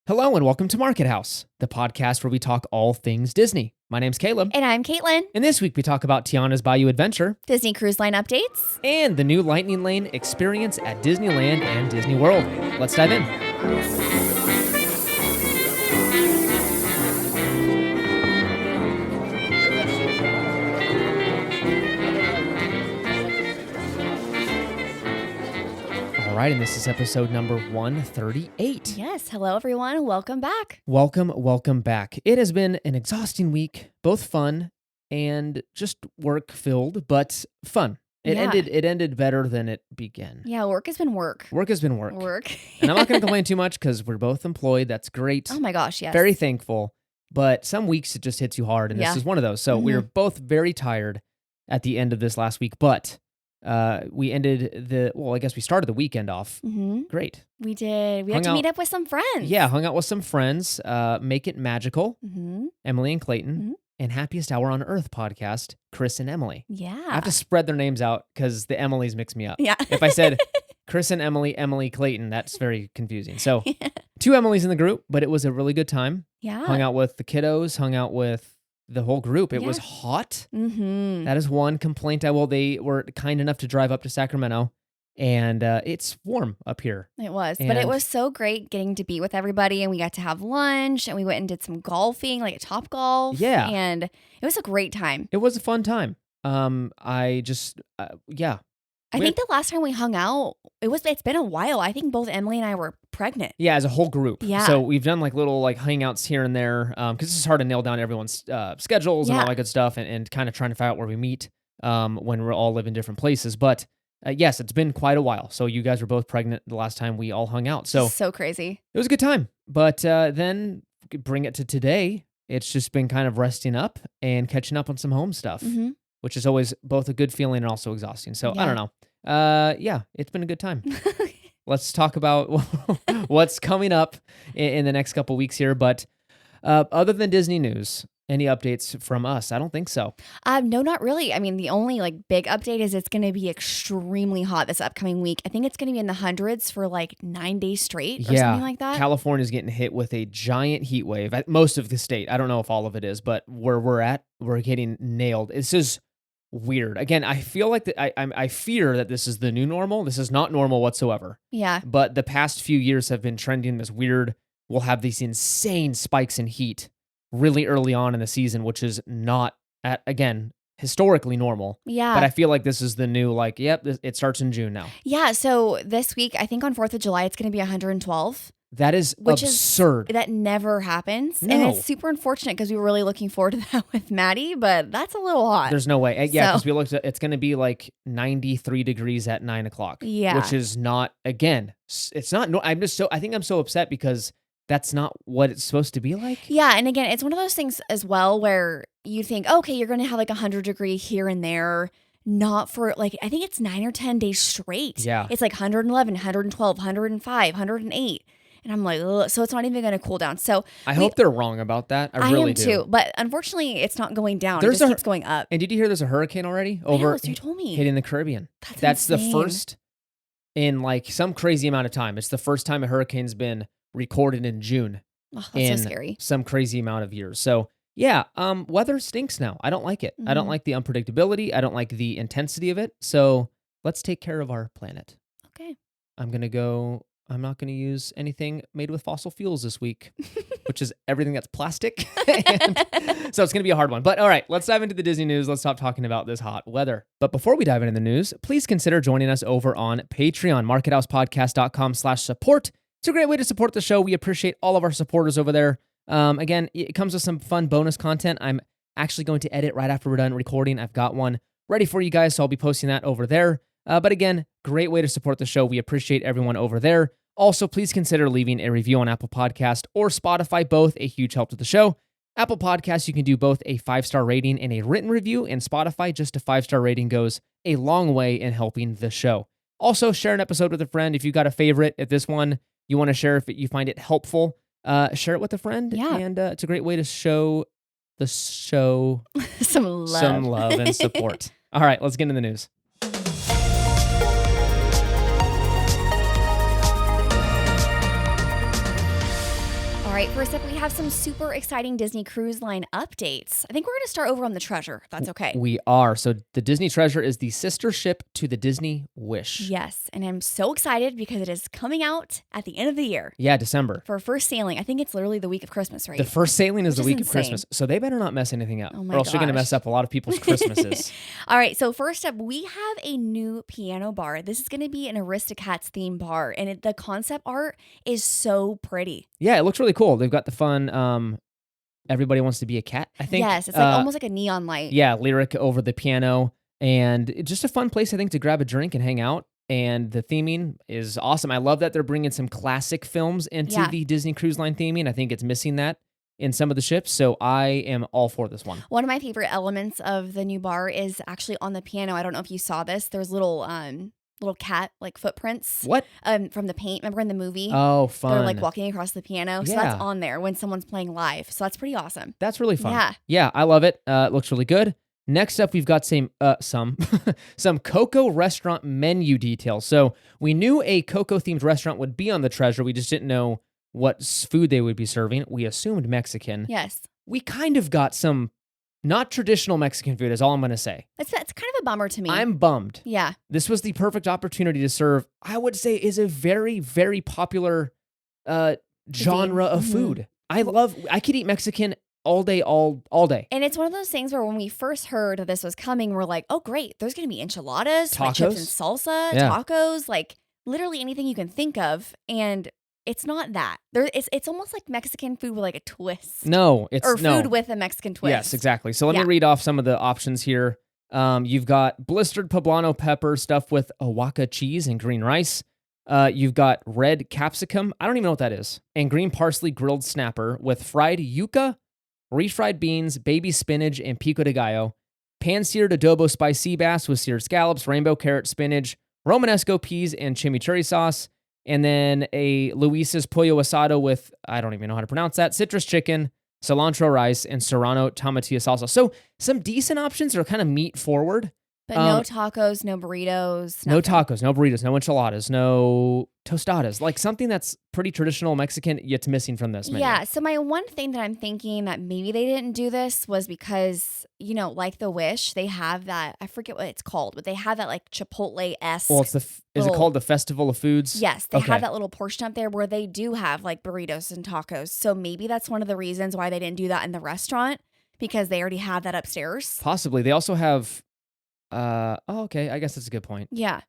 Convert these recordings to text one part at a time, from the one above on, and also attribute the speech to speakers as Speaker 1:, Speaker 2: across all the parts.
Speaker 1: Hello and welcome to Market House, the podcast where we talk all things Disney. My name's Caleb.
Speaker 2: And I'm Caitlin.
Speaker 1: And this week we talk about Tiana's Bayou Adventure,
Speaker 2: Disney Cruise Line updates,
Speaker 1: and the new Lightning Lane experience at Disneyland and Disney World. Let's dive in. All right, and this is episode number 138.
Speaker 2: Yes, hello everyone. Welcome back.
Speaker 1: Welcome back. It has been an exhausting week, both fun and just work-filled, but fun. It ended better than it began.
Speaker 2: Yeah, work has been work.
Speaker 1: Work has been work.
Speaker 2: Work.
Speaker 1: And I'm not going to complain too much because we're both employed. That's great.
Speaker 2: Oh my gosh, yes.
Speaker 1: Very thankful. But some weeks it just hits you hard, and this is one of those. So we were both very tired at the end of this last week, but we started the weekend off. Great.
Speaker 2: We did. We had to meet up with some friends.
Speaker 1: Yeah, hung out with some friends. Make It Magical, Emily and Clayton, and Happiest Hour on Earth podcast, Chris and Emily.
Speaker 2: Yeah.
Speaker 1: I have to spread their names out because the Emilys mix me up.
Speaker 2: Yeah.
Speaker 1: If I said Chris and Emily Clayton, that's very confusing. So two Emilys in the group, but it was a really good time.
Speaker 2: Yeah.
Speaker 1: Hung out with the kiddos, hung out with the whole group. It was hot. That is one complaint. They were kind enough to drive up to Sacramento, and it's warm up here.
Speaker 2: It was, but it was so great getting to be with everybody, and we got to have lunch, and we went and did some golfing, like at Topgolf.
Speaker 1: Yeah.
Speaker 2: And it was a great time.
Speaker 1: It was a fun time.
Speaker 2: I think the last time we hung out, it's been a while. I think both Emily and I were pregnant.
Speaker 1: Yeah, as a whole group.
Speaker 2: Yeah.
Speaker 1: So we've done like little like hangouts here and there because this is hard to nail down everyone's schedules and all that good stuff and kind of trying to find out where we meet when we all live in different places. But yes, it's been quite a while. So you guys were both pregnant the last time we all hung out. So
Speaker 2: crazy.
Speaker 1: It was a good time. But then bring it to today. It's just been kind of resting up and catching up on some home stuff, which is always both a good feeling and also exhausting. So I don't know. It's been a good time. Let's talk about what's coming up in the next couple weeks here. But other than Disney news, any updates from us? I don't think so.
Speaker 2: No, not really. I mean, the only big update is it's going to be extremely hot this upcoming week. I think it's going to be in the hundreds for 9 days straight or something like that.
Speaker 1: California's getting hit with a giant heat wave. Most of the state. I don't know if all of it is, but where we're at, we're getting nailed. This is weird. Again, I feel like I fear that this is the new normal. This is not normal whatsoever.
Speaker 2: Yeah.
Speaker 1: But the past few years have been trending this weird. We'll have these insane spikes in heat really early on in the season, which is not historically normal.
Speaker 2: Yeah.
Speaker 1: But I feel like this is the new it starts in June now.
Speaker 2: Yeah. So this week, I think on 4th of July, it's going to be 112.
Speaker 1: That is absurd.
Speaker 2: That never happens.
Speaker 1: No.
Speaker 2: And it's super unfortunate because we were really looking forward to that with Maddie, but that's a little hot.
Speaker 1: There's no way. Yeah, because we looked at it's going to be 93 degrees at 9 o'clock.
Speaker 2: Yeah.
Speaker 1: Which is not, it's not, I think I'm so upset because that's not what it's supposed to be like.
Speaker 2: Yeah. And again, it's one of those things as well where you think, okay, you're going to have 100 degree here and there. Not for I think it's 9 or 10 days straight.
Speaker 1: Yeah.
Speaker 2: It's 111, 112, 105, 108. And I'm like, ugh, so it's not even going to cool down. So
Speaker 1: I hope they're wrong about that. I really
Speaker 2: am
Speaker 1: do.
Speaker 2: too. But unfortunately, it's not going down. It just keeps going up.
Speaker 1: And did you hear there's a hurricane already
Speaker 2: You told me.
Speaker 1: hitting the Caribbean?
Speaker 2: That's
Speaker 1: the
Speaker 2: insane.
Speaker 1: first in some crazy amount of time. It's the first time a hurricane's been recorded in June.
Speaker 2: Oh, that's so scary.
Speaker 1: Some crazy amount of years. So yeah, weather stinks now. I don't like it. I don't like the unpredictability. I don't like the intensity of it. So let's take care of our planet.
Speaker 2: Okay.
Speaker 1: I'm not going to use anything made with fossil fuels this week, which is everything that's plastic. So it's going to be a hard one. But all right, let's dive into the Disney news. Let's stop talking about this hot weather. But before we dive into the news, please consider joining us over on Patreon, markethousepodcast.com/support. It's a great way to support the show. We appreciate all of our supporters over there. Again, it comes with some fun bonus content. I'm actually going to edit right after we're done recording. I've got one ready for you guys, so I'll be posting that over there. But again, great way to support the show. We appreciate everyone over there. Also, please consider leaving a review on Apple Podcast or Spotify, both a huge help to the show. Apple Podcasts, you can do both a 5-star rating and a written review, and Spotify, just a 5-star rating goes a long way in helping the show. Also, share an episode with a friend. If you got a favorite, if this one you want to share, if you find it helpful, share it with a friend.
Speaker 2: Yeah.
Speaker 1: And it's a great way to show the show
Speaker 2: some love
Speaker 1: and support. All right, let's get into the news.
Speaker 2: right, first up, we have some super exciting Disney Cruise Line updates. I think we're going to start over on the Treasure, if that's okay.
Speaker 1: We are. So the Disney Treasure is the sister ship to the Disney Wish.
Speaker 2: Yes, and I'm so excited because it is coming out at the end of the year.
Speaker 1: Yeah, December.
Speaker 2: For first sailing. I think it's literally the week of Christmas, right?
Speaker 1: The first sailing is
Speaker 2: Which
Speaker 1: the
Speaker 2: is
Speaker 1: week of
Speaker 2: insane.
Speaker 1: Christmas. So they better not mess anything up.
Speaker 2: Oh my
Speaker 1: or else you're going to
Speaker 2: gosh.
Speaker 1: mess up a lot of people's Christmases.
Speaker 2: All right, so first up, we have a new piano bar. This is going to be an Aristocats theme bar, and the concept art is so pretty.
Speaker 1: Yeah, it looks really cool. They've got the fun Everybody Wants to Be a Cat, I think.
Speaker 2: Yes, it's like almost like a neon light.
Speaker 1: Yeah, lyric over the piano. And it's just a fun place, I think, to grab a drink and hang out. And the theming is awesome. I love that they're bringing some classic films into the Disney Cruise Line theming. I think it's missing that in some of the ships. So I am all for this one.
Speaker 2: One of my favorite elements of the new bar is actually on the piano. I don't know if you saw this. There's little cat like footprints.
Speaker 1: What?
Speaker 2: From the paint. Remember in the movie?
Speaker 1: Oh, fun.
Speaker 2: They're like walking across the piano. So
Speaker 1: Yeah.
Speaker 2: that's on there when someone's playing live. So that's pretty awesome.
Speaker 1: That's really fun.
Speaker 2: Yeah.
Speaker 1: Yeah, I love it. It looks really good. Next up, we've got some Coco restaurant menu details. So we knew a Coco themed restaurant would be on the Treasure. We just didn't know what food they would be serving. We assumed Mexican.
Speaker 2: Yes.
Speaker 1: We kind of got some not traditional Mexican food is all I'm going to say.
Speaker 2: That's kind of a bummer to me.
Speaker 1: I'm bummed.
Speaker 2: Yeah.
Speaker 1: This was the perfect opportunity to serve, I would say, is a very, very popular genre of food. I could eat Mexican all day, all day.
Speaker 2: And it's one of those things where when we first heard that this was coming, we're like, oh, great. There's going to be enchiladas, like chips and salsa, tacos, like literally anything you can think of. And it's not that. It's almost like Mexican food with like a twist.
Speaker 1: No, it's
Speaker 2: food with a Mexican twist.
Speaker 1: Yes, exactly. So let me read off some of the options here. You've got blistered poblano pepper stuffed with Oaxaca cheese and green rice. You've got red capsicum. I don't even know what that is. And green parsley grilled snapper with fried yuca, refried beans, baby spinach, and pico de gallo. Pan-seared adobo spiced sea bass with seared scallops, rainbow carrot spinach, Romanesco peas, and chimichurri sauce. And then a Luis's pollo asado with, I don't even know how to pronounce that, citrus chicken, cilantro rice, and serrano tomatillo salsa. So some decent options are kind of meat forward.
Speaker 2: But no tacos, no burritos.
Speaker 1: No tacos, no burritos, no enchiladas, no tostadas. Like something that's pretty traditional Mexican, yet missing from this menu.
Speaker 2: Yeah. So my one thing that I'm thinking that maybe they didn't do this was because, like the Wish, they have that, I forget what it's called, but they have that like Chipotle-esque.
Speaker 1: Well, is it called the Festival of Foods?
Speaker 2: Yes. They have that little portion up there where they do have like burritos and tacos. So maybe that's one of the reasons why they didn't do that in the restaurant, because they already have that upstairs.
Speaker 1: Possibly. They also have... okay. I guess that's a good point.
Speaker 2: Yeah.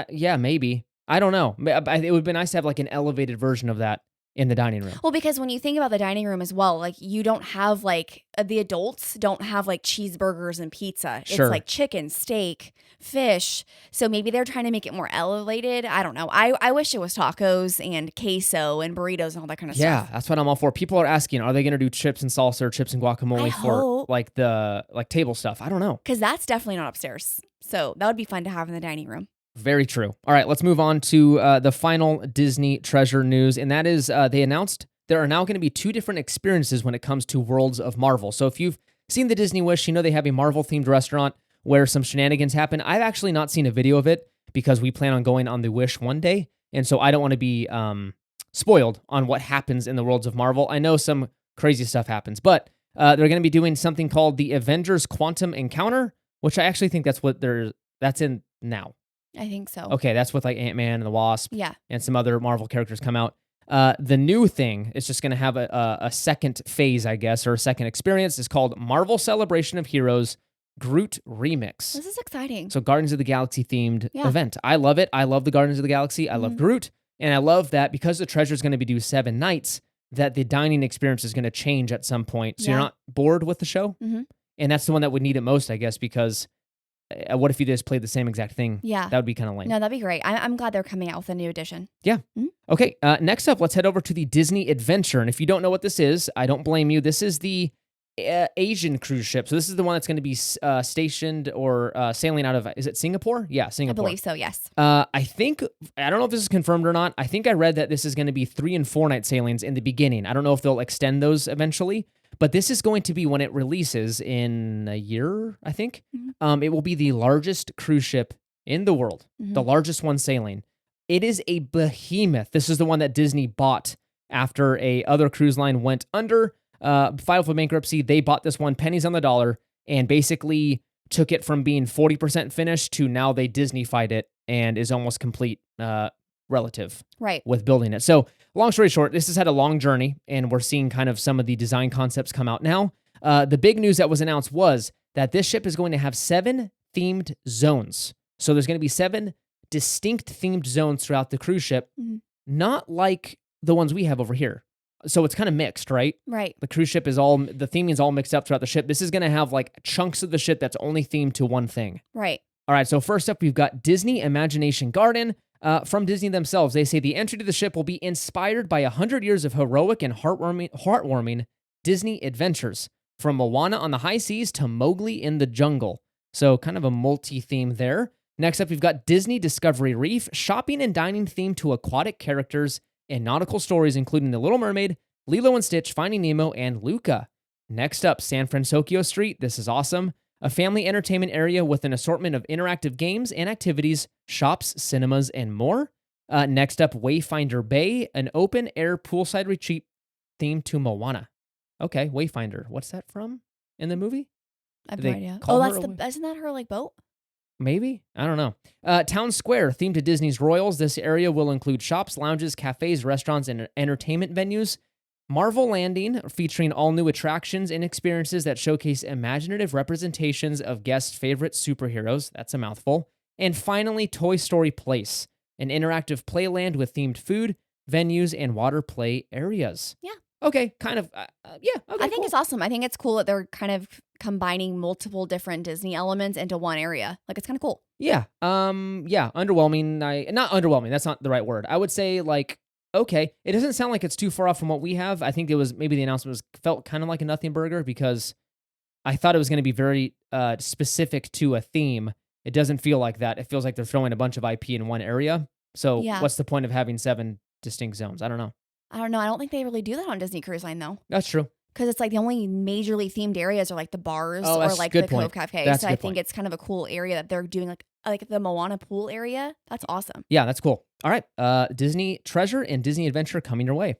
Speaker 1: Yeah, maybe. I don't know. It would be nice to have like an elevated version of that in the dining room.
Speaker 2: Well, because when you think about the dining room as well, like you don't have like the adults don't have like cheeseburgers and pizza.
Speaker 1: Sure.
Speaker 2: It's like chicken, steak, fish. So maybe they're trying to make it more elevated. I don't know. I wish it was tacos and queso and burritos and all that kind of stuff.
Speaker 1: Yeah, that's what I'm all for. People are asking, are they going to do chips and salsa or chips and guacamole for like the table stuff? I don't know.
Speaker 2: Because that's definitely not upstairs. So that would be fun to have in the dining room.
Speaker 1: Very true. All right, let's move on to the final Disney Treasure news. And that is they announced there are now going to be 2 different experiences when it comes to Worlds of Marvel. So if you've seen the Disney Wish, you know they have a Marvel-themed restaurant where some shenanigans happen. I've actually not seen a video of it because we plan on going on the Wish one day. And so I don't want to be spoiled on what happens in the Worlds of Marvel. I know some crazy stuff happens, but they're going to be doing something called the Avengers Quantum Encounter, which I actually think that's in now.
Speaker 2: I think so.
Speaker 1: Okay, that's with like Ant-Man and the Wasp.
Speaker 2: Yeah.
Speaker 1: And some other Marvel characters come out. The new thing is just going to have a second phase, I guess, or a second experience. It's called Marvel Celebration of Heroes Groot Remix.
Speaker 2: This is exciting.
Speaker 1: So Guardians of the Galaxy themed event. I love it. I love the Guardians of the Galaxy. I love Groot. And I love that because the Treasure is going to be due 7 nights, that the dining experience is going to change at some point. So you're not bored with the show. Mm-hmm. And that's the one that would need it most, I guess, because what if you just played the same exact thing?
Speaker 2: Yeah.
Speaker 1: That would be kind of lame.
Speaker 2: No, that'd be great. I'm glad they're coming out with a new edition.
Speaker 1: Yeah. Mm-hmm. Okay. Next up, let's head over to the Disney Adventure. And if you don't know what this is, I don't blame you. This is the Asian cruise ship. So this is the one that's going to be stationed or sailing out of, is it Singapore? Yeah, Singapore.
Speaker 2: I believe so, yes.
Speaker 1: I don't know if this is confirmed or not. I think I read that this is going to be 3 and 4 night sailings in the beginning. I don't know if they'll extend those eventually. But this is going to be when it releases in a year, I think. Mm-hmm. It will be the largest cruise ship in the world, the largest one sailing. It is a behemoth. This is the one that Disney bought after a other cruise line went under, filed for bankruptcy. They bought this one pennies on the dollar and basically took it from being 40% finished to now they Disney-fied it and is almost complete relative with building it. So long story short, this has had a long journey, and we're seeing kind of some of the design concepts come out now. The big news that was announced was that this ship is going to have 7 themed zones. So there's going to be 7 distinct themed zones throughout the cruise ship, not like the ones we have over here. So it's kind of mixed, right?
Speaker 2: Right.
Speaker 1: The cruise ship is the theming is all mixed up throughout the ship. This is going to have like chunks of the ship that's only themed to one thing.
Speaker 2: Right.
Speaker 1: All right, so first up, we've got Disney Imagination Garden. From Disney themselves, they say the entry to the ship will be inspired by 100 years of heroic and heartwarming Disney adventures, from Moana on the high seas to Mowgli in the jungle. So kind of a multi-theme there. Next up, we've got Disney Discovery Reef, shopping and dining themed to aquatic characters and nautical stories, including The Little Mermaid, Lilo and Stitch, Finding Nemo, and Luca. Next up, San Francisco Street. This is awesome. A family entertainment area with an assortment of interactive games and activities, shops, cinemas, and more. Next up, Wayfinder Bay, an open-air poolside retreat themed to Moana. Okay, Wayfinder. What's that from in the movie?
Speaker 2: I have no idea. Oh, isn't that her like boat?
Speaker 1: Maybe? I don't know. Town Square, themed to Disney's Royals. This area will include shops, lounges, cafes, restaurants, and entertainment venues. Marvel Landing, featuring all new attractions and experiences that showcase imaginative representations of guests' favorite superheroes. That's a mouthful. And finally, Toy Story Place, an interactive playland with themed food, venues, and water play areas.
Speaker 2: Yeah.
Speaker 1: Okay, kind of, yeah. Okay,
Speaker 2: I think it's awesome. I think it's cool that they're kind of combining multiple different Disney elements into one area. Like, it's kind of cool.
Speaker 1: Yeah. Yeah. Underwhelming. Not underwhelming. That's not the right word. I would say like, okay. It doesn't sound like it's too far off from what we have. I think it was maybe the announcement felt kind of like a nothing burger because I thought it was going to be very specific to a theme. It doesn't feel like that. It feels like they're throwing a bunch of IP in one area. So what's the point of having 7 distinct zones? I don't know.
Speaker 2: I don't think they really do that on Disney Cruise Line, though.
Speaker 1: That's true.
Speaker 2: Because it's like the only majorly themed areas are like the bars or like the Cove Cafe.
Speaker 1: That's
Speaker 2: so I think it's kind of a cool area that they're doing like the Moana pool area. That's awesome.
Speaker 1: Yeah, that's cool. All right. Disney Treasure and Disney Adventure coming your way.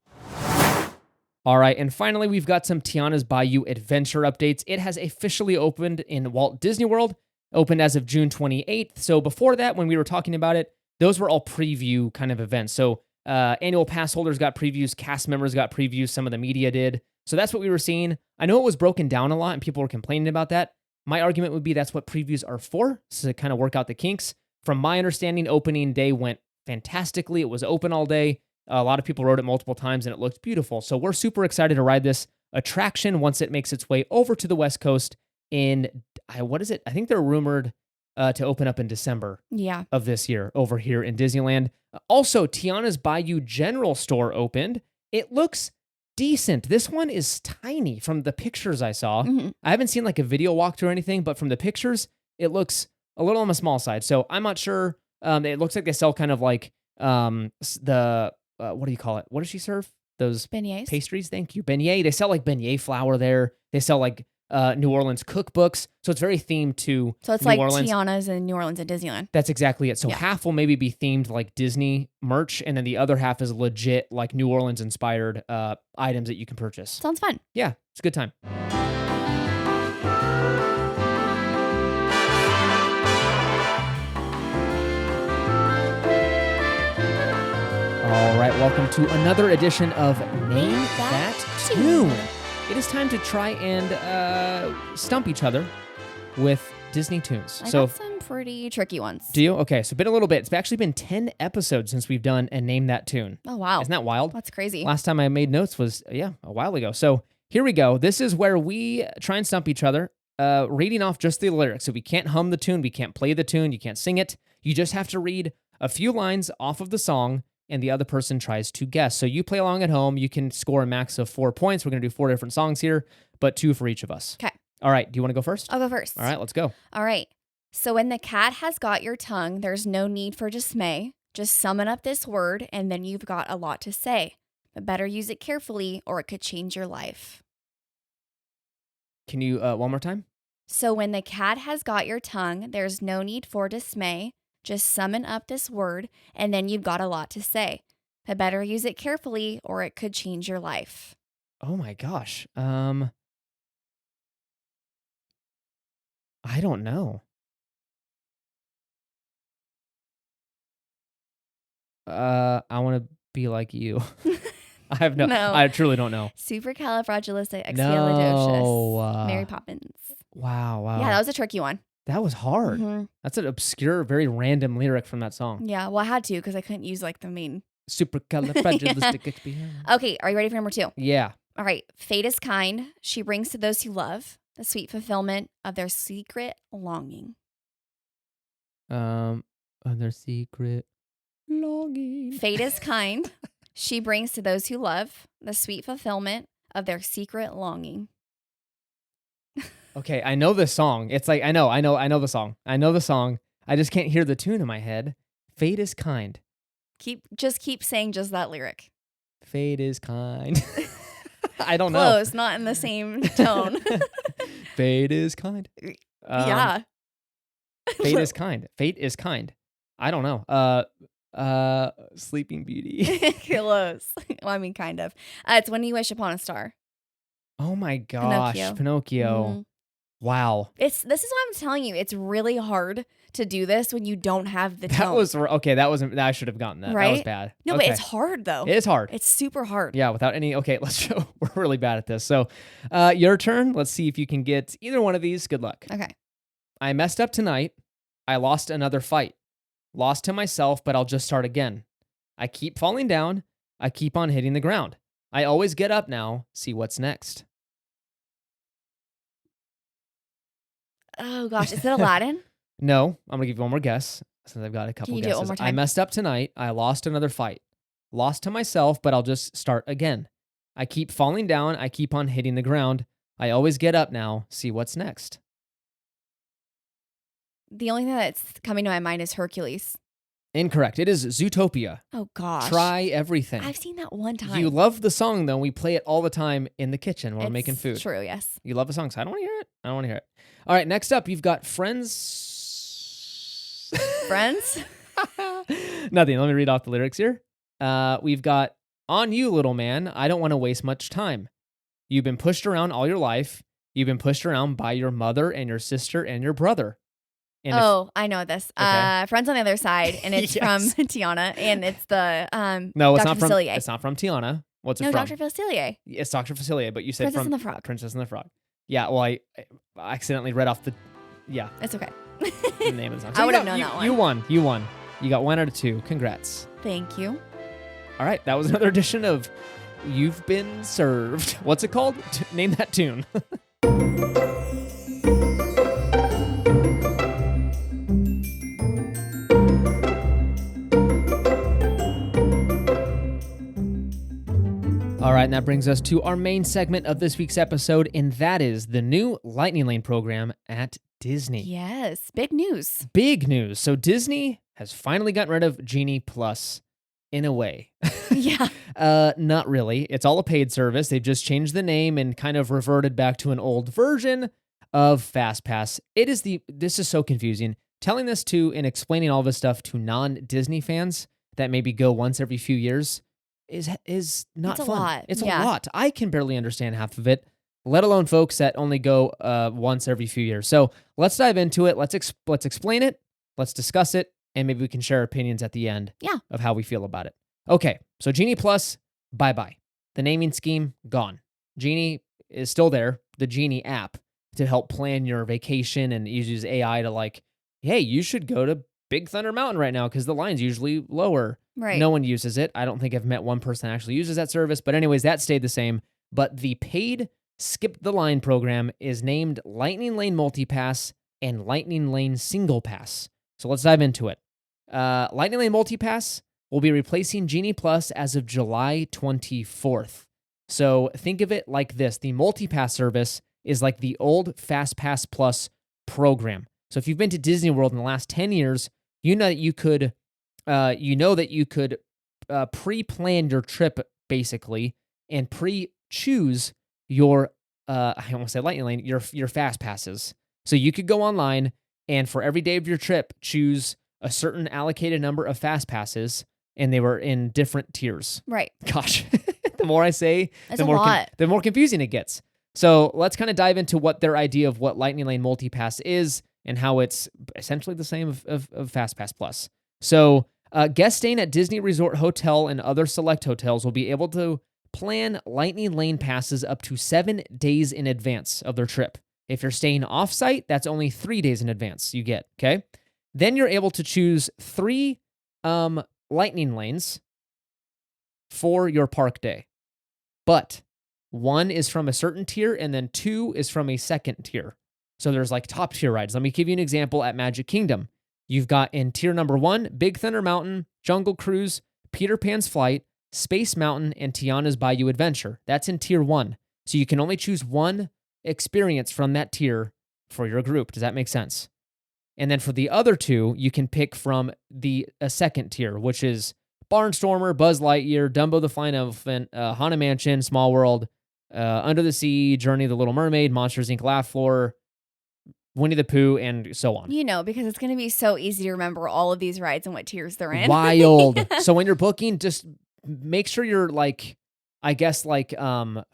Speaker 1: All right. And finally, we've got some Tiana's Bayou Adventure updates. It has officially opened in Walt Disney World, opened as of June 28th. So before that, when we were talking about it, those were all preview kind of events. So annual pass holders got previews, cast members got previews, some of the media did. So that's what we were seeing. I know it was broken down a lot and people were complaining about that. My argument would be that's what previews are for, so to kind of work out the kinks. From my understanding, opening day went fantastically. It was open all day. A lot of people rode it multiple times and it looked beautiful. So we're super excited to ride this attraction once it makes its way over to the West Coast in, what is it? I think they're rumored to open up in December of this year over here in Disneyland. Also, Tiana's Bayou General Store opened. It looks decent. This one is tiny from the pictures I saw. I haven't seen like a video walkthrough or anything, but from the pictures, it looks a little on the small side. So I'm not sure. It looks like they sell kind of like the, what do you call it? What does she serve? Those
Speaker 2: beignets.
Speaker 1: Pastries. Thank you. Beignet. They sell like beignet flour there. They sell like New Orleans cookbooks. So it's very themed to
Speaker 2: So it's
Speaker 1: New
Speaker 2: like
Speaker 1: Orleans.
Speaker 2: Tiana's in New Orleans and Disneyland.
Speaker 1: That's exactly it. So half will maybe be themed like Disney merch, and then the other half is legit like New Orleans inspired items that you can purchase.
Speaker 2: Sounds fun.
Speaker 1: Yeah, it's a good time. All right, welcome to another edition of Name That Tune. It is time to try and stump each other with Disney tunes.
Speaker 2: I got some pretty tricky ones.
Speaker 1: Do you? Okay, so been a little bit. It's actually been 10 episodes since we've done a Name That Tune.
Speaker 2: Oh, wow.
Speaker 1: Isn't that wild?
Speaker 2: That's crazy.
Speaker 1: Last time I made notes was, a while ago. So here we go. This is where we try and stump each other, reading off just the lyrics. So we can't hum the tune, we can't play the tune, you can't sing it. You just have to read a few lines off of the song, and the other person tries to guess. So you play along at home. You can score a max of 4 points. We're going to do 4 different songs here, but 2 for each of us.
Speaker 2: Okay.
Speaker 1: All right. Do you want to go first?
Speaker 2: I'll go first.
Speaker 1: All right, let's go.
Speaker 2: All right. So when the cat has got your tongue, there's no need for dismay. Just summon up this word, and then you've got a lot to say. But better use it carefully, or it could change your life.
Speaker 1: Can you, one more time?
Speaker 2: So when the cat has got your tongue, there's no need for dismay. Just summon up this word, and then you've got a lot to say. Had better use it carefully or it could change your life.
Speaker 1: Oh my gosh. I don't know. I want to be like you.
Speaker 2: No.
Speaker 1: I truly don't know.
Speaker 2: Supercalifragilisticexpialidocious.
Speaker 1: No.
Speaker 2: Mary Poppins.
Speaker 1: Wow.
Speaker 2: Yeah, that was a tricky one.
Speaker 1: That was hard.
Speaker 2: Mm-hmm.
Speaker 1: That's an obscure, very random lyric from that song.
Speaker 2: Yeah, well, I had to because I couldn't use like the main.
Speaker 1: Supercalifragilisticexpialidocious.
Speaker 2: Okay, are you ready for number 2?
Speaker 1: Yeah.
Speaker 2: All right. Fate is kind. She brings to those who love the sweet fulfillment of their secret longing.
Speaker 1: Of their secret longing.
Speaker 2: Fate is kind. She brings to those who love the sweet fulfillment of their secret longing.
Speaker 1: Okay, I know this song. It's like I know the song. I know the song. I just can't hear the tune in my head. Fate is kind.
Speaker 2: Keep saying just that lyric.
Speaker 1: Fate is kind. I don't know.
Speaker 2: Close, not in the same tone.
Speaker 1: Fate is kind.
Speaker 2: Yeah.
Speaker 1: Fate is kind. Fate is kind. I don't know. Sleeping Beauty.
Speaker 2: Close. Well, I mean, kind of. It's When You Wish Upon a Star.
Speaker 1: Oh my gosh, Pinocchio.
Speaker 2: Mm-hmm.
Speaker 1: Wow.
Speaker 2: This is what I'm telling you. It's really hard to do this when you don't have the tone.
Speaker 1: That was okay. I should have gotten that.
Speaker 2: Right?
Speaker 1: That was bad.
Speaker 2: No,
Speaker 1: okay.
Speaker 2: but it's hard though.
Speaker 1: It is hard.
Speaker 2: It's super hard.
Speaker 1: Yeah, without any. Okay, let's show. We're really bad at this. So, your turn. Let's see if you can get either one of these. Good luck.
Speaker 2: Okay.
Speaker 1: I messed up tonight. I lost another fight. Lost to myself, but I'll just start again. I keep falling down. I keep on hitting the ground. I always get up now. See what's next.
Speaker 2: Oh gosh, is it Aladdin?
Speaker 1: No, I'm gonna give you one more guess since I've got a couple
Speaker 2: Can you
Speaker 1: guesses.
Speaker 2: do it one more time?
Speaker 1: I messed up tonight. I lost another fight. Lost to myself, but I'll just start again. I keep falling down. I keep on hitting the ground. I always get up now. See what's next.
Speaker 2: The only thing that's coming to my mind is Hercules.
Speaker 1: Incorrect. It is Zootopia.
Speaker 2: Oh gosh.
Speaker 1: Try everything.
Speaker 2: I've seen that one time.
Speaker 1: You love the song though. We play it all the time in the kitchen when we're making food.
Speaker 2: True, yes.
Speaker 1: You love the song, so I don't want to hear it. I don't want to hear it. All right, next up, you've got Friends.
Speaker 2: Friends?
Speaker 1: Nothing. Let me read off the lyrics here. We've got, on you, little man, I don't want to waste much time. You've been pushed around all your life. You've been pushed around by your mother and your sister and your brother. And
Speaker 2: I know this.
Speaker 1: Okay.
Speaker 2: Friends on the Other Side, and it's
Speaker 1: Yes.
Speaker 2: from Tiana, and it's the
Speaker 1: no, it's
Speaker 2: Dr.
Speaker 1: not from.
Speaker 2: Facilier.
Speaker 1: It's not from Tiana. What's it
Speaker 2: No,
Speaker 1: from?
Speaker 2: Dr. Facilier.
Speaker 1: It's Dr. Facilier, but you said
Speaker 2: Princess
Speaker 1: from
Speaker 2: and the Frog.
Speaker 1: Princess and the Frog. Yeah, well, I accidentally read off the. Yeah,
Speaker 2: It's okay.
Speaker 1: the name of the song.
Speaker 2: I would have known that one.
Speaker 1: You won. You won. You got 1 out of 2. Congrats.
Speaker 2: Thank you.
Speaker 1: All right, that was another edition of You've Been Served. What's it called? Name that tune. All right, and that brings us to our main segment of this week's episode, and that is the new Lightning Lane program at Disney.
Speaker 2: Yes, big news.
Speaker 1: Big news. So Disney has finally gotten rid of Genie Plus in a way.
Speaker 2: Yeah.
Speaker 1: Not really. It's all a paid service. They've just changed the name and kind of reverted back to an old version of FastPass. This is so confusing. Telling this to and explaining all this stuff to non-Disney fans that maybe go once every few years is not
Speaker 2: It's
Speaker 1: fun.
Speaker 2: a lot.
Speaker 1: It's
Speaker 2: Yeah.
Speaker 1: a lot. I can barely understand half of it, let alone folks that only go once every few years. So let's dive into it. Let's explain it. Let's discuss it, and maybe we can share opinions at the end of how we feel about it. Okay, so Genie Plus, bye-bye. The naming scheme, gone. Genie is still there, the Genie app, to help plan your vacation and uses AI to like, hey, you should go to Big Thunder Mountain right now because the line's usually lower.
Speaker 2: Right.
Speaker 1: No one uses it. I don't think I've met one person that actually uses that service. But anyways, that stayed the same. But the paid Skip the Line program is named Lightning Lane Multipass and Lightning Lane Single Pass. So let's dive into it. Lightning Lane Multipass will be replacing Genie Plus as of July 24th. So think of it like this. The Multipass service is like the old FastPass Plus program. So if you've been to Disney World in the last 10 years, you know that you could pre-plan your trip basically and pre-choose your I don't want to say Lightning Lane, your fast passes. So you could go online and for every day of your trip choose a certain allocated number of fast passes, and they were in different tiers.
Speaker 2: Right.
Speaker 1: Gosh, the more I say,
Speaker 2: That's
Speaker 1: the more confusing it gets. So let's kind of dive into what their idea of what Lightning Lane Multipass is and how it's essentially the same of FastPass Plus. So guests staying at Disney Resort Hotel and other select hotels will be able to plan Lightning Lane passes up to 7 days in advance of their trip. If you're staying off-site, that's only 3 days in advance you get, okay? Then you're able to choose 3 Lightning Lanes for your park day. But 1 is from a certain tier, and then 2 is from a second tier. So there's like top tier rides. Let me give you an example at Magic Kingdom. You've got in tier number 1, Big Thunder Mountain, Jungle Cruise, Peter Pan's Flight, Space Mountain, and Tiana's Bayou Adventure. That's in tier 1. So you can only choose 1 experience from that tier for your group. Does that make sense? And then for the other 2, you can pick from a second tier, which is Barnstormer, Buzz Lightyear, Dumbo the Flying Elephant, Haunted Mansion, Small World, Under the Sea, Journey of the Little Mermaid, Monsters, Inc. Laugh Floor, Winnie the Pooh, and so on.
Speaker 2: Because it's going to be so easy to remember all of these rides and what tiers they're in.
Speaker 1: Wild. So when you're booking, just make sure you're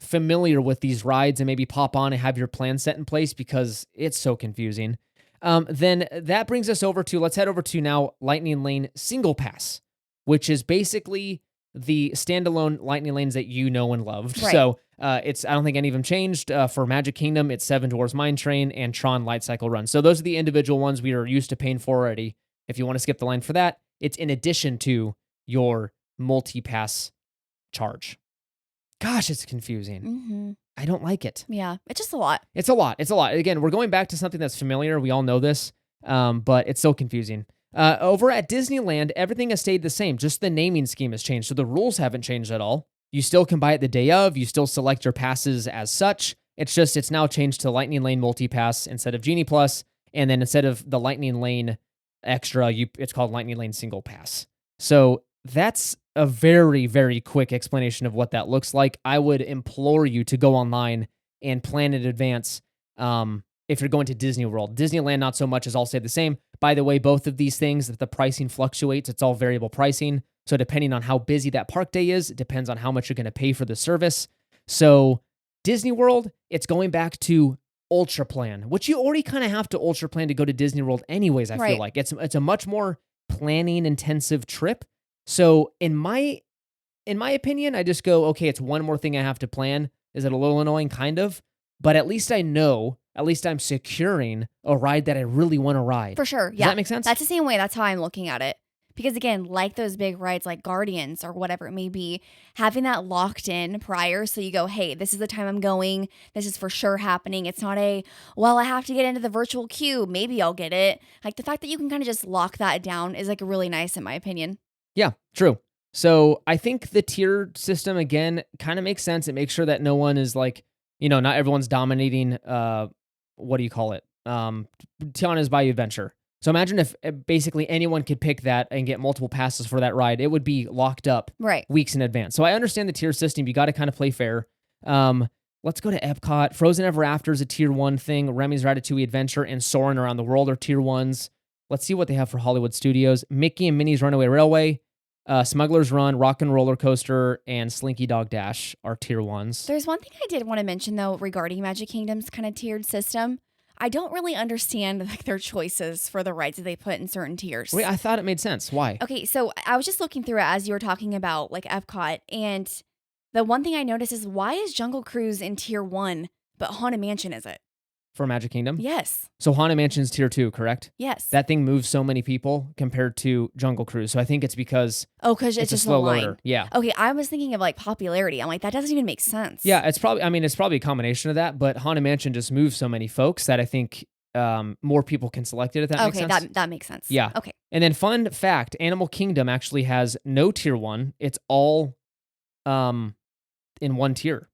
Speaker 1: familiar with these rides and maybe pop on and have your plan set in place because it's so confusing. Then that brings us let's head over to now Lightning Lane Single Pass, which is basically the standalone Lightning Lanes that you know and loved.
Speaker 2: Right.
Speaker 1: So I don't think any of them changed. For Magic Kingdom, it's Seven Dwarfs Mine Train and Tron Light Cycle Run. So those are the individual ones we are used to paying for already. If you want to skip the line for that, it's in addition to your multi-pass charge. Gosh, it's confusing.
Speaker 2: Mm-hmm.
Speaker 1: I don't like it.
Speaker 2: Yeah, it's just a lot.
Speaker 1: It's a lot. Again, we're going back to something that's familiar. We all know this, but it's so confusing. Over at Disneyland, everything has stayed the same. Just the naming scheme has changed. So the rules haven't changed at all. You still can buy it the day of. You still select your passes as such. It's now changed to Lightning Lane Multipass instead of Genie Plus. And then instead of the Lightning Lane Extra, it's called Lightning Lane Single Pass. So that's a very, very quick explanation of what that looks like. I would implore you to go online and plan in advance if you're going to Disney World. Disneyland, not so much, as all stay the same. By the way, both of these things, if the pricing fluctuates, it's all variable pricing. So depending on how busy that park day is, it depends on how much you're going to pay for the service. So Disney World, it's going back to Ultra Plan, which you already kind of have to Ultra Plan to go to Disney World anyways, I feel like. It's a much more planning intensive trip. So in my opinion, I just go, okay, it's one more thing I have to plan. Is it a little annoying? Kind of. But at least I know, at least I'm securing a ride that I really want to ride.
Speaker 2: For sure.
Speaker 1: Does that make sense?
Speaker 2: That's the same way. That's how I'm looking at it. Because again, like those big rides like Guardians or whatever it may be, having that locked in prior so you go, hey, this is the time I'm going. This is for sure happening. It's not I have to get into the virtual queue. Maybe I'll get it. Like the fact that you can kind of just lock that down is like really nice in my opinion.
Speaker 1: Yeah, true. So I think the tier system, again, kind of makes sense. It makes sure that no one is like, not everyone's dominating, what do you call it? Tiana's Bayou Adventure. So imagine if basically anyone could pick that and get multiple passes for that ride. It would be locked up weeks in advance. So I understand the tier system. You got to kind of play fair. Let's go to Epcot. Frozen Ever After is a tier 1 thing. Remy's Ratatouille Adventure and Soarin' Around the World are tier 1s. Let's see what they have for Hollywood Studios. Mickey and Minnie's Runaway Railway, Smuggler's Run, Rock and Roller Coaster, and Slinky Dog Dash are tier 1s.
Speaker 2: There's one thing I did want to mention, though, regarding Magic Kingdom's kind of tiered system. I don't really understand their choices for the rides that they put in certain tiers.
Speaker 1: Wait, I thought it made sense. Why?
Speaker 2: Okay, so I was just looking through it as you were talking about like Epcot, and the one thing I noticed is why is Jungle Cruise in tier 1, but Haunted Mansion isn't?
Speaker 1: For Magic Kingdom?
Speaker 2: Yes.
Speaker 1: So Haunted Mansion's tier 2, correct?
Speaker 2: Yes.
Speaker 1: That thing moves so many people compared to Jungle Cruise. So I think it's because
Speaker 2: because it's just
Speaker 1: a slow
Speaker 2: line.
Speaker 1: loader. Yeah.
Speaker 2: Okay, I was thinking of like popularity. I'm like, that doesn't even make sense.
Speaker 1: Yeah, it's probably a combination of that, but Haunted Mansion just moves so many folks that I think more people can select it, if that makes sense.
Speaker 2: Okay, that makes sense.
Speaker 1: Yeah.
Speaker 2: Okay.
Speaker 1: And then fun fact, Animal Kingdom actually has no tier 1. It's all in one tier.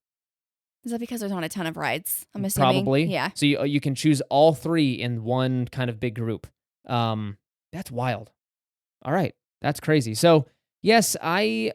Speaker 2: Is that because there's not a ton of rides? I'm assuming.
Speaker 1: Probably.
Speaker 2: Yeah.
Speaker 1: So you can choose all 3 in one kind of big group. That's wild. All right. That's crazy. So yes, I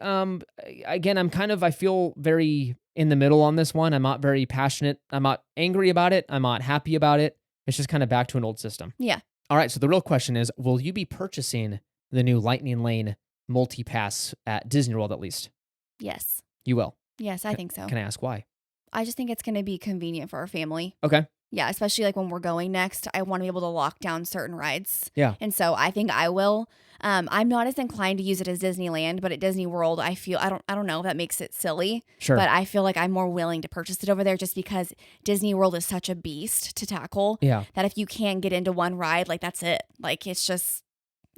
Speaker 1: feel very in the middle on this one. I'm not very passionate. I'm not angry about it. I'm not happy about it. It's just kind of back to an old system.
Speaker 2: Yeah.
Speaker 1: All right. So the real question is, will you be purchasing the new Lightning Lane multi-pass at Disney World at least?
Speaker 2: Yes.
Speaker 1: You will?
Speaker 2: Yes, I think so.
Speaker 1: Can I ask why?
Speaker 2: I just think it's going to be convenient for our family.
Speaker 1: Okay.
Speaker 2: Yeah, especially like when we're going next, I want to be able to lock down certain rides.
Speaker 1: Yeah.
Speaker 2: And so I think I will. I'm not as inclined to use it as Disneyland, but at Disney World, I feel I don't know if that makes it silly.
Speaker 1: Sure.
Speaker 2: But I feel like I'm more willing to purchase it over there just because Disney World is such a beast to tackle.
Speaker 1: Yeah.
Speaker 2: That if you can get into one ride, like that's it. Like it's just,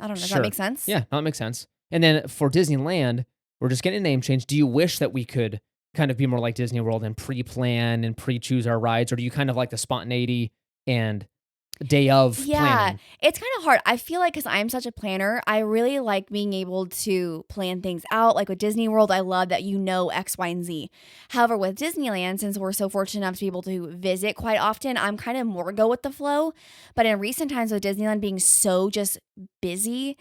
Speaker 2: I don't know. Does that make sense?
Speaker 1: Yeah, that makes sense. And then for Disneyland, we're just getting a name change. Do you wish that we could kind of be more like Disney World and pre-plan and pre-choose our rides, or do you kind of like the spontaneity and day of planning?
Speaker 2: It's kind of hard. I feel like because I'm such a planner, I really like being able to plan things out. Like with Disney World, I love that X, Y, and Z. However, with Disneyland, since we're so fortunate enough to be able to visit quite often, I'm kind of more go with the flow. But in recent times with Disneyland being so just busy,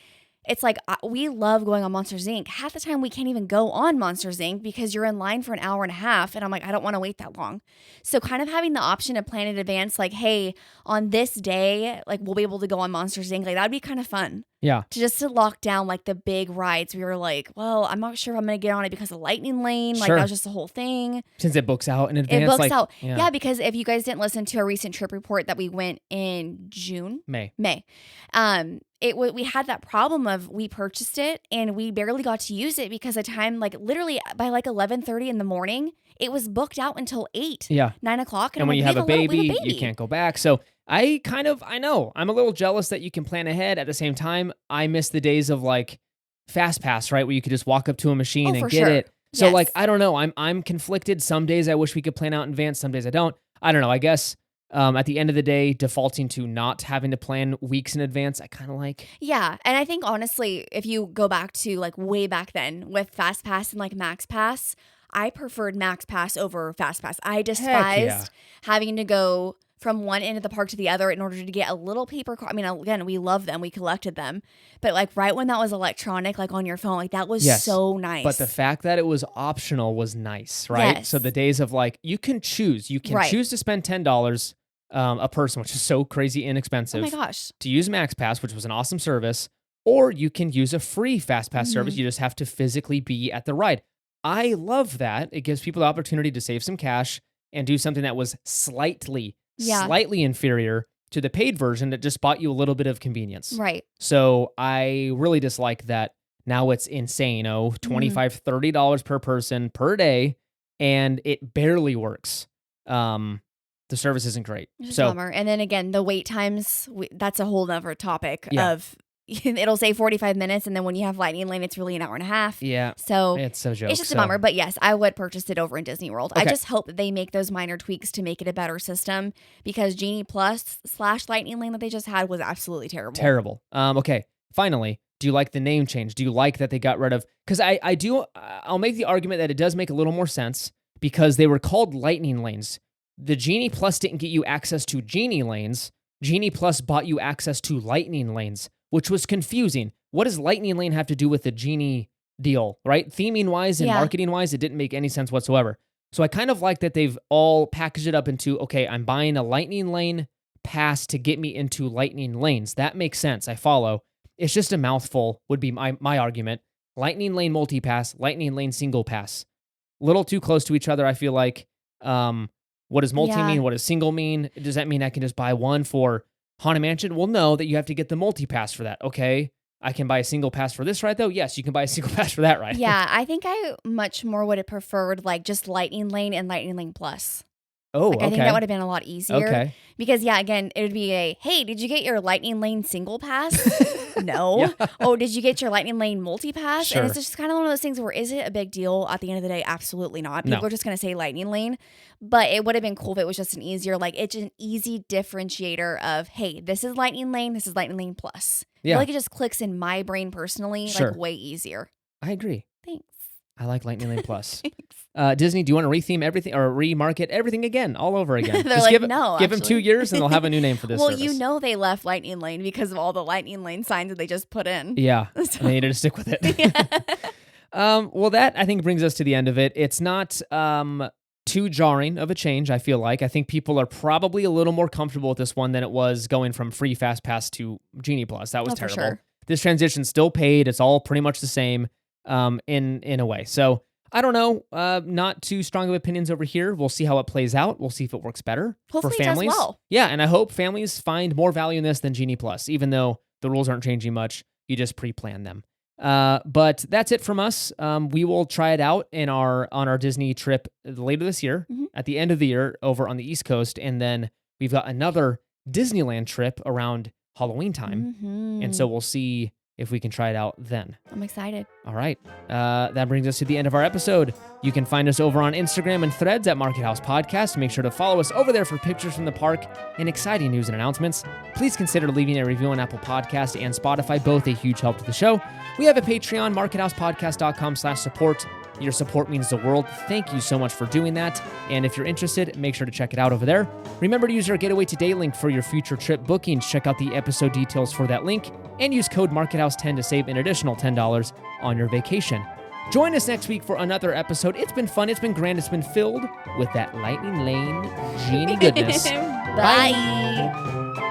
Speaker 2: it's like we love going on Monsters, Inc. Half the time we can't even go on Monsters, Inc. because you're in line for an hour and a half. And I'm like, I don't want to wait that long. So kind of having the option to plan in advance, like, hey, on this day, like we'll be able to go on Monsters, Inc. Like that'd be kind of fun.
Speaker 1: Yeah.
Speaker 2: To lock down like the big rides. We were like, well, I'm not sure if I'm going to get on it because of Lightning Lane. Like that was just the whole thing.
Speaker 1: Since it books out in advance.
Speaker 2: It books out. Yeah, because if you guys didn't listen to a recent trip report that we went in June.
Speaker 1: May.
Speaker 2: We had that problem of we purchased it and we barely got to use it because the time, like literally by like 11:30 in the morning, it was booked out until 9 o'clock.
Speaker 1: And when you have a baby, you can't go back. So I know I'm a little jealous that you can plan ahead. At the same time, I miss the days of like Fast Pass, right? Where you could just walk up to a machine and get it. So like, I don't know. I'm conflicted. Some days I wish we could plan out in advance. Some days I don't. I don't know. I guess at the end of the day, defaulting to not having to plan weeks in advance, I kind of like.
Speaker 2: Yeah. And I think honestly, if you go back to like way back then with Fast Pass and like Max Pass, I preferred Max Pass over Fast Pass. I despised having to go from one end of the park to the other in order to get a little paper card. I mean, again, we love them. We collected them. But like right when that was electronic, like on your phone, like that was so nice.
Speaker 1: But the fact that it was optional was nice, right?
Speaker 2: Yes.
Speaker 1: So the days of like, you can choose. You can choose to spend $10 a person, which is so crazy inexpensive.
Speaker 2: Oh my gosh.
Speaker 1: To use Max Pass, which was an awesome service. Or you can use a free Fast Pass service. You just have to physically be at the ride. I love that. It gives people the opportunity to save some cash and do something that was slightly inferior to the paid version that just bought you a little bit of convenience.
Speaker 2: Right.
Speaker 1: So I really dislike that. Now it's insane. $25, $30 per person per day, and it barely works. The service isn't great.
Speaker 2: It's a bummer. And then again, the wait times, that's a whole nother topic of it'll say 45 minutes, and then when you have Lightning Lane, it's really an hour and a half.
Speaker 1: Yeah.
Speaker 2: So
Speaker 1: it's a joke.
Speaker 2: It's just a bummer. But yes, I would purchase it over in Disney World.
Speaker 1: Okay.
Speaker 2: I just hope that they make those minor tweaks to make it a better system because Genie Plus / Lightning Lane that they just had was absolutely terrible.
Speaker 1: Terrible. Okay. Finally, do you like the name change? Do you like that they got rid of? Because I'll make the argument that it does make a little more sense because they were called Lightning Lanes. The Genie Plus didn't get you access to Genie Lanes. Genie Plus bought you access to Lightning Lanes, which was confusing. What does Lightning Lane have to do with the Genie deal, right? Theming-wise and marketing-wise, it didn't make any sense whatsoever. So I kind of like that they've all packaged it up into, okay, I'm buying a Lightning Lane pass to get me into Lightning Lanes. That makes sense. I follow. It's just a mouthful would be my argument. Lightning Lane multi-pass, Lightning Lane single pass. Little too close to each other, I feel like. What does multi mean? What does single mean? Does that mean I can just buy one for Haunted Mansion? Well, no, that you have to get the multi-pass for that. Okay, I can buy a single pass for this ride, though? Yes, you can buy a single pass for that ride.
Speaker 2: Yeah, I think I much more would have preferred like just Lightning Lane and Lightning Lane Plus.
Speaker 1: Oh,
Speaker 2: I think that would have been a lot easier. Okay. Because, again, it would be hey, did you get your Lightning Lane single pass? No. Oh, did you get your Lightning Lane multi-pass?
Speaker 1: Sure.
Speaker 2: And it's just kind of one of those things where is it a big deal at the end of the day? Absolutely not. People are just going to say Lightning Lane. But it would have been cool if it was just an easier, like it's an easy differentiator of, hey, this is Lightning Lane, this is Lightning Lane Plus. Yeah. I feel like it just clicks in my brain personally, like way easier.
Speaker 1: I agree.
Speaker 2: Thanks.
Speaker 1: I like Lightning Lane Plus. Disney, do you want to retheme everything or remarket everything again, all over again?
Speaker 2: They're
Speaker 1: just
Speaker 2: like,
Speaker 1: give them 2 years and they'll have a new name for this service.
Speaker 2: Well, they left Lightning Lane because of all the Lightning Lane signs that they just put in.
Speaker 1: Yeah, so. They needed to stick with it. Well, that I think brings us to the end of it. It's not too jarring of a change, I feel like. I think people are probably a little more comfortable with this one than it was going from free Fast Pass to Genie Plus. That was terrible. For sure. this transition's still paid. It's all pretty much the same in a way. So I don't know. Not too strong of opinions over here. We'll see how it plays out. We'll see if it works better
Speaker 2: Hopefully
Speaker 1: for families.
Speaker 2: It does well.
Speaker 1: Yeah, and I hope families find more value in this than Genie Plus, even though the rules aren't changing much. You just pre-plan them. But that's it from us. We will try it out on our Disney trip later this year, at the end of the year over on the East Coast, and then we've got another Disneyland trip around Halloween time, and so we'll see if we can try it out then.
Speaker 2: I'm excited.
Speaker 1: All right. That brings us to the end of our episode. You can find us over on Instagram and Threads at Market House Podcast. Make sure to follow us over there for pictures from the park and exciting news and announcements. Please consider leaving a review on Apple Podcast and Spotify, both a huge help to the show. We have a Patreon, markethousepodcast.com/support. Your support means the world. Thank you so much for doing that. And if you're interested, make sure to check it out over there. Remember to use our Getaway Today link for your future trip bookings. Check out the episode details for that link and use code MarketHouse10 to save an additional $10 on your vacation. Join us next week for another episode. It's been fun. It's been grand. It's been filled with that Lightning Lane Genie goodness.
Speaker 2: Bye.